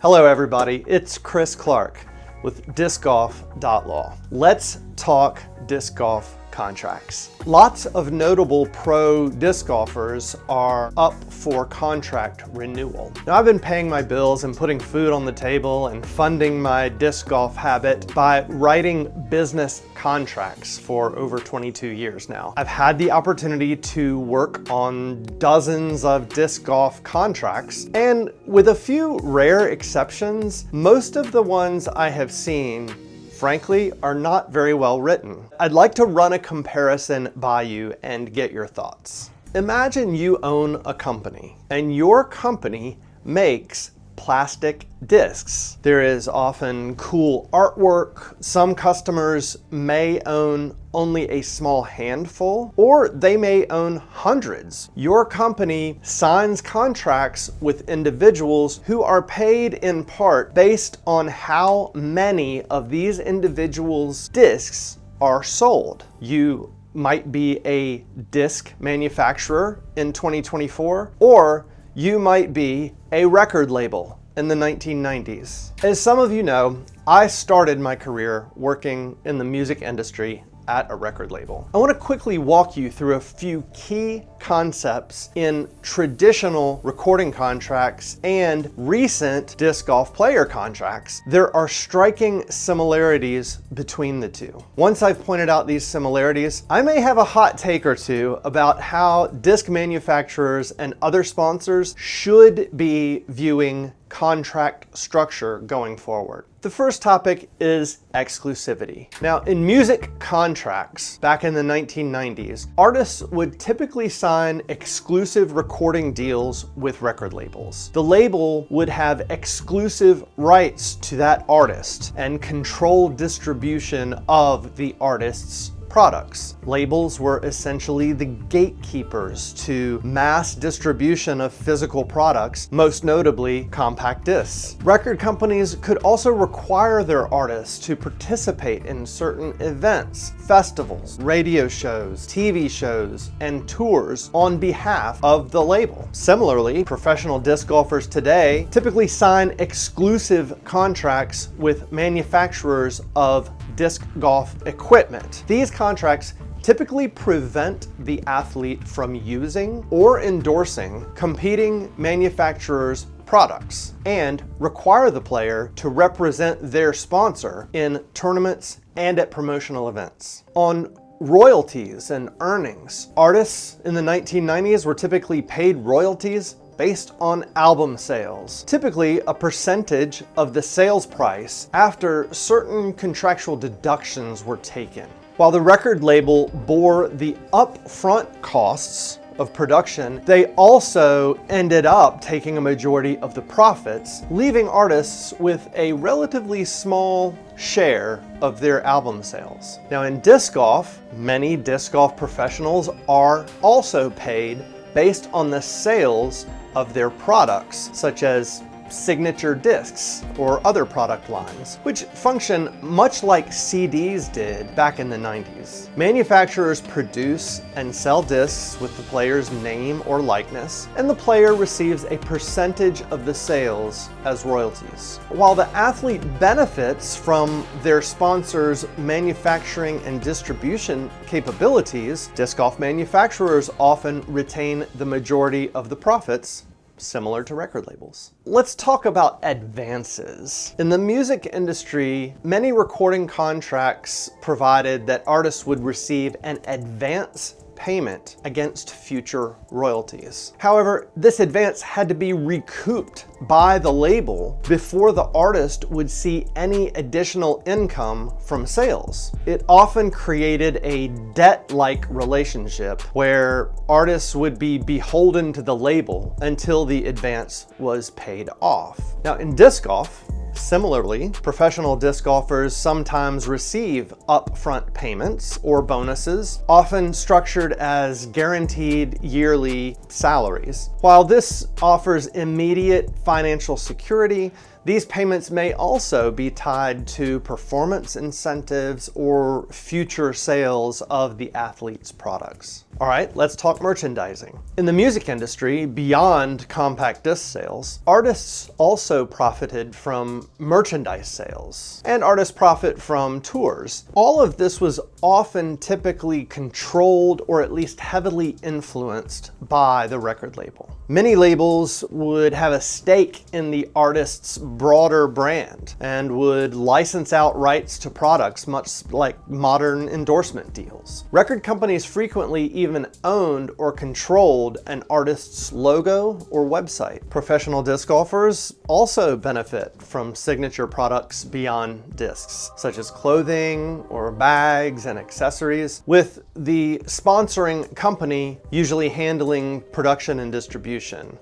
Hello everybody, it's Chris Clark with DiscGolf.Law. Let's talk disc golf contracts. Lots of notable pro disc golfers are up for contract renewal. Now, I've been paying my bills and putting food on the table and funding my disc golf habit by writing business contracts for over 22 years now. I've had the opportunity to work on dozens of disc golf contracts, and with a few rare exceptions, most of the ones I have seen frankly, are not very well written. I'd like to run a comparison by you and get your thoughts. Imagine you own a company and your company makes plastic discs. There is often cool artwork. Some customers may own only a small handful, or they may own hundreds. Your company signs contracts with individuals who are paid in part based on how many of these individuals' discs are sold. You might be a disc manufacturer in 2024, or you might be a record label in the 1990s. As some of you know, I started my career working in the music industry at a record label. I want to quickly walk you through a few key concepts in traditional recording contracts and recent disc golf player contracts. There are striking similarities between the two. Once I've pointed out these similarities, I may have a hot take or two about how disc manufacturers and other sponsors should be viewing contract structure going forward. The first topic is exclusivity. Now, in music contracts back in the 1990s, artists would typically sign exclusive recording deals with record labels. The label would have exclusive rights to that artist and control distribution of the artist's products. Labels were essentially the gatekeepers to mass distribution of physical products, most notably compact discs. Record companies could also require their artists to participate in certain events, festivals, radio shows, TV shows, and tours on behalf of the label. Similarly, professional disc golfers today typically sign exclusive contracts with manufacturers of disc golf equipment. These contracts typically prevent the athlete from using or endorsing competing manufacturers' products and require the player to represent their sponsor in tournaments and at promotional events. On royalties and earnings, artists in the 1990s were typically paid royalties based on album sales, typically a percentage of the sales price after certain contractual deductions were taken. While the record label bore the upfront costs of production, they also ended up taking a majority of the profits, leaving artists with a relatively small share of their album sales. Now, in disc golf, many disc golf professionals are also paid based on the sales of their products, such as signature discs or other product lines, which function much like CDs did back in the 90s. Manufacturers produce and sell discs with the player's name or likeness, and the player receives a percentage of the sales as royalties. While the athlete benefits from their sponsor's manufacturing and distribution capabilities, disc golf manufacturers often retain the majority of the profits, similar to record labels. Let's talk about advances. In the music industry, many recording contracts provided that artists would receive an advance payment against future royalties. However, this advance had to be recouped by the label before the artist would see any additional income from sales. It often created a debt-like relationship where artists would be beholden to the label until the advance was paid off. Now, in disc golf, similarly, professional disc golfers sometimes receive upfront payments or bonuses, often structured as guaranteed yearly salaries. While this offers immediate financial security, These payments may also be tied to performance incentives or future sales of the athlete's products. All right, let's talk merchandising. In the music industry, beyond compact disc sales, artists also profited from merchandise sales, and artists profit from tours. All of this was often typically controlled or at least heavily influenced by the record label. Many labels would have a stake in the artist's broader brand and would license out rights to products, much like modern endorsement deals. Record companies frequently even owned or controlled an artist's logo or website. Professional disc golfers also benefit from signature products beyond discs, such as clothing or bags and accessories, with the sponsoring company usually handling production and distribution.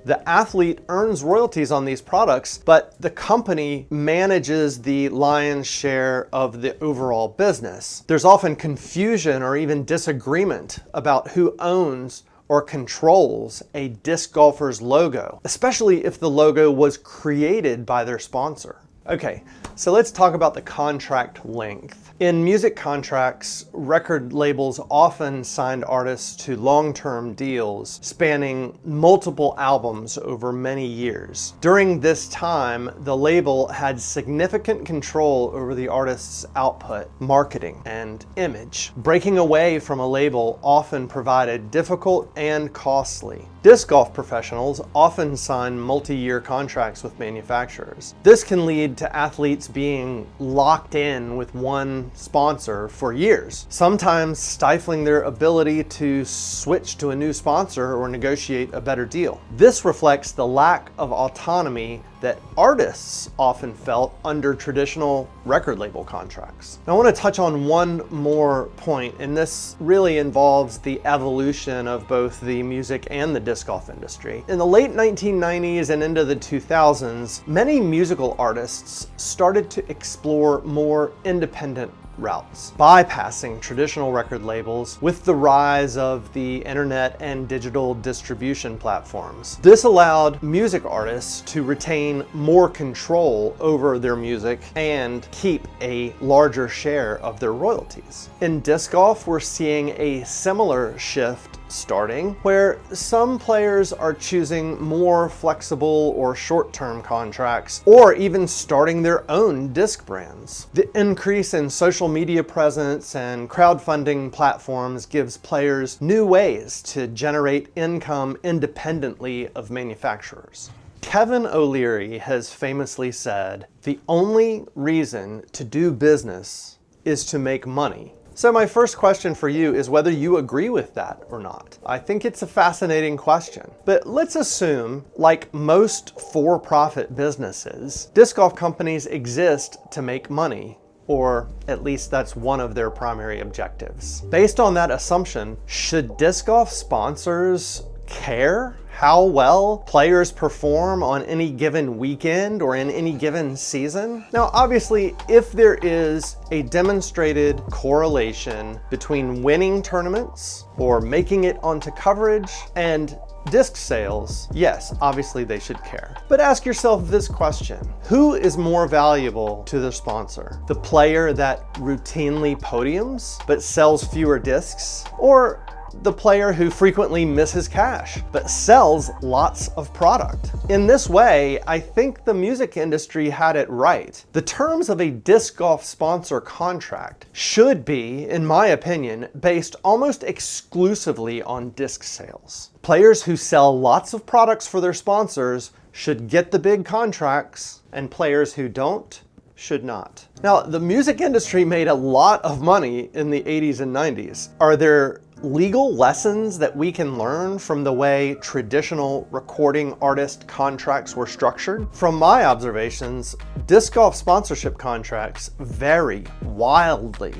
The athlete earns royalties on these products, but the company manages the lion's share of the overall business. There's often confusion or even disagreement about who owns or controls a disc golfer's logo, especially if the logo was created by their sponsor. Okay, so let's talk about the contract length. In music contracts, record labels often signed artists to long-term deals spanning multiple albums over many years. During this time, the label had significant control over the artist's output, marketing, and image. Breaking away from a label often provided difficult and costly. Disc golf professionals often sign multi-year contracts with manufacturers. This can lead to athletes being locked in with one sponsor for years, sometimes stifling their ability to switch to a new sponsor or negotiate a better deal. This reflects the lack of autonomy that artists often felt under traditional record label contracts. Now, I want to touch on one more point, and this really involves the evolution of both the music and the disc golf industry. In the late 1990s and into the 2000s, many musical artists started to explore more independent routes, bypassing traditional record labels with the rise of the internet and digital distribution platforms. This allowed music artists to retain more control over their music and keep a larger share of their royalties. In disc golf, we're seeing a similar shift starting, where some players are choosing more flexible or short-term contracts, or even starting their own disc brands. The increase in social media presence and crowdfunding platforms gives players new ways to generate income independently of manufacturers. Kevin O'Leary has famously said, "The only reason to do business is to make money." So my first question for you is whether you agree with that or not. I think it's a fascinating question. But let's assume, like most for-profit businesses, disc golf companies exist to make money, or at least that's one of their primary objectives. Based on that assumption, should disc golf sponsors care how well players perform on any given weekend or in any given season? Now, obviously, if there is a demonstrated correlation between winning tournaments or making it onto coverage and disc sales, yes, obviously they should care. But ask yourself this question: who is more valuable to the sponsor? The player that routinely podiums but sells fewer discs, or the player who frequently misses cash but sells lots of product? In this way, I think the music industry had it right. The terms of a disc golf sponsor contract should be, in my opinion, based almost exclusively on disc sales. Players who sell lots of products for their sponsors should get the big contracts, and players who don't should not. Now, the music industry made a lot of money in the 80s and 90s. Are there legal lessons that we can learn from the way traditional recording artist contracts were structured? From my observations, disc golf sponsorship contracts vary wildly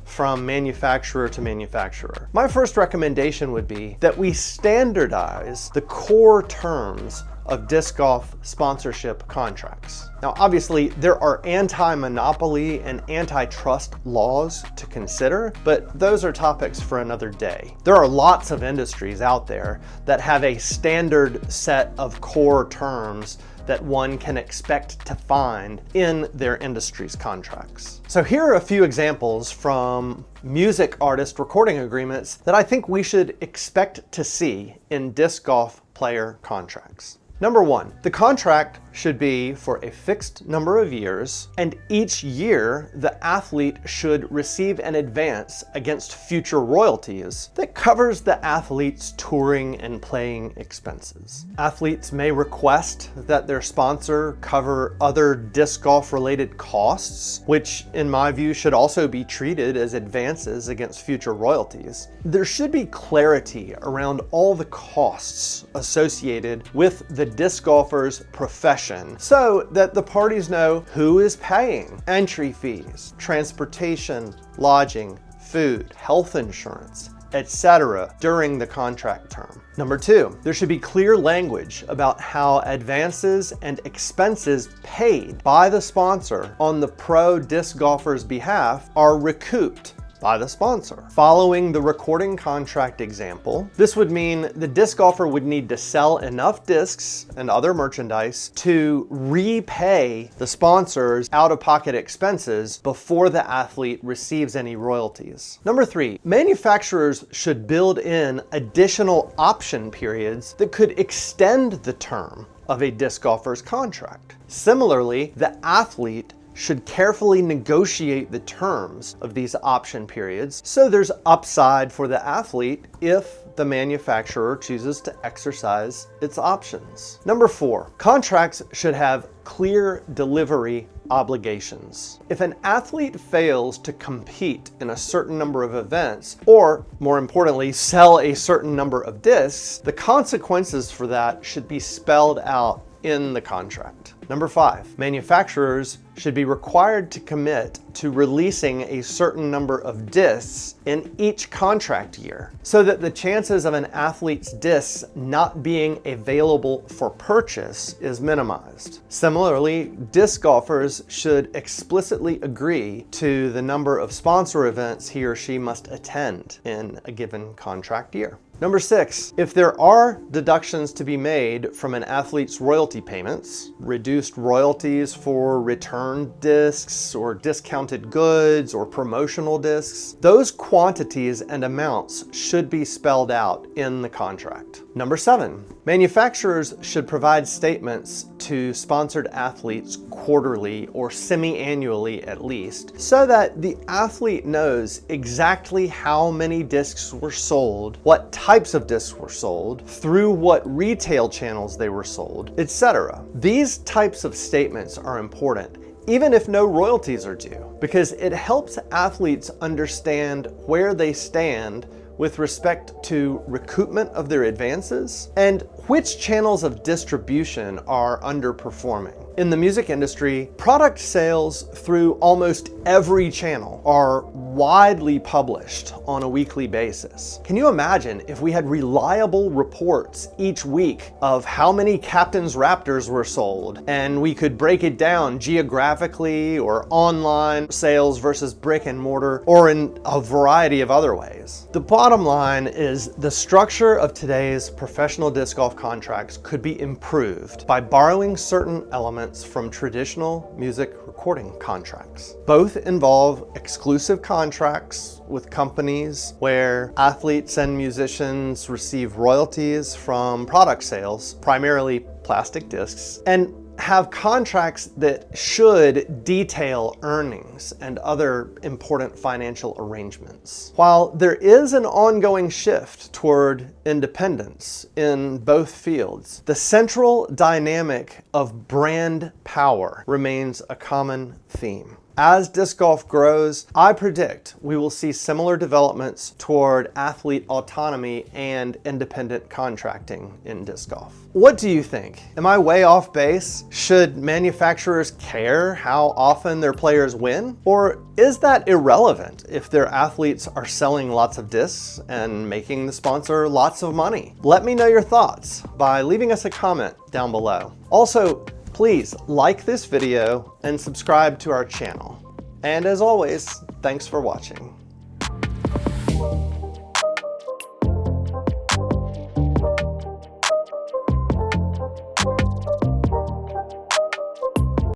from manufacturer to manufacturer. My first recommendation would be that we standardize the core terms of disc golf sponsorship contracts. Now, obviously, there are anti-monopoly and antitrust laws to consider, but those are topics for another day. There are lots of industries out there that have a standard set of core terms that one can expect to find in their industry's contracts. So here are a few examples from music artist recording agreements that I think we should expect to see in disc golf player contracts. Number one, the contract should be for a fixed number of years, and each year the athlete should receive an advance against future royalties that covers the athlete's touring and playing expenses. Athletes may request that their sponsor cover other disc golf related costs, which in my view should also be treated as advances against future royalties. There should be clarity around all the costs associated with the disc golfer's profession so that the parties know who is paying entry fees, transportation, lodging, food, health insurance, etc. during the contract term. Number two, there should be clear language about how advances and expenses paid by the sponsor on the pro disc golfer's behalf are recouped by the sponsor. Following the recording contract example, this would mean the disc golfer would need to sell enough discs and other merchandise to repay the sponsor's out-of-pocket expenses before the athlete receives any royalties. Number three, manufacturers should build in additional option periods that could extend the term of a disc golfer's contract. Similarly, the athlete should carefully negotiate the terms of these option periods so there's upside for the athlete if the manufacturer chooses to exercise its options. Number four, contracts should have clear delivery obligations. If an athlete fails to compete in a certain number of events, or more importantly, sell a certain number of discs, the consequences for that should be spelled out in the contract. Number five, manufacturers should be required to commit to releasing a certain number of discs in each contract year so that the chances of an athlete's discs not being available for purchase is minimized. Similarly, disc golfers should explicitly agree to the number of sponsor events he or she must attend in a given contract year. Number six, if there are deductions to be made from an athlete's royalty payments, reduced royalties for returned discs or discounted goods or promotional discs, those quantities and amounts should be spelled out in the contract. Number seven, manufacturers should provide statements to sponsored athletes quarterly or semi-annually at least, so that the athlete knows exactly how many discs were sold, what types of discs were sold, through what retail channels they were sold, etc. These types of statements are important, even if no royalties are due, because it helps athletes understand where they stand with respect to recoupment of their advances and which channels of distribution are underperforming. In the music industry, product sales through almost every channel are widely published on a weekly basis. Can you imagine if we had reliable reports each week of how many Captain's Raptors were sold, and we could break it down geographically or online sales versus brick and mortar, or in a variety of other ways? The bottom line is the structure of today's professional disc golf contracts could be improved by borrowing certain elements from traditional music recording contracts. Both involve exclusive contracts with companies where athletes and musicians receive royalties from product sales, primarily plastic discs, and have contracts that should detail earnings and other important financial arrangements. While there is an ongoing shift toward independence in both fields, the central dynamic of brand power remains a common theme. As disc golf grows, I predict we will see similar developments toward athlete autonomy and independent contracting in disc golf. What do you think? Am I way off base? Should manufacturers care how often their players win? Or is that irrelevant if their athletes are selling lots of discs and making the sponsor lots of money? Let me know your thoughts by leaving us a comment down below. Also, please like this video and subscribe to our channel. And as always, thanks for watching.